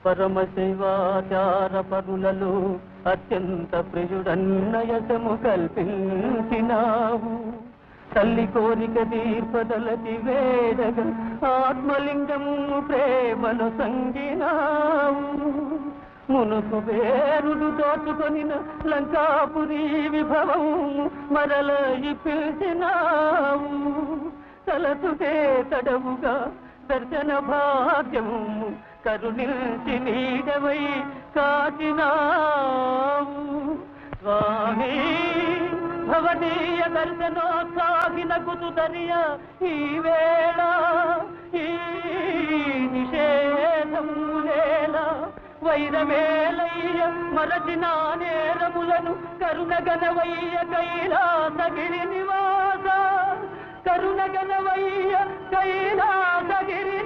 పరమశైవాచార పరులలో అత్యంత ప్రియుడన్నయసము కల్పించినావు. తల్లి కోరిక తీర్పదలతి వేడగ ఆత్మలింగము ప్రేమను సంగినావు. మునుకు వేరుడు దోచుకొనిన లంకాపురి విభవము మరల పిలిచినావు. తలతుకే తడవుగా దర్శన భాగ్యము కరుణించి నీడవై కాచినావు. స్వామి భవదీయ దర్శనోత్సాహిన కుతుదరియ ఈ వేళ ఈ నిషేధములేల వైరమేలయ్య మరచిన నేరములను కరుణగనవయ్య కైలాసగిరి నివాస కరుణగనవయ్య కైలాసగిరి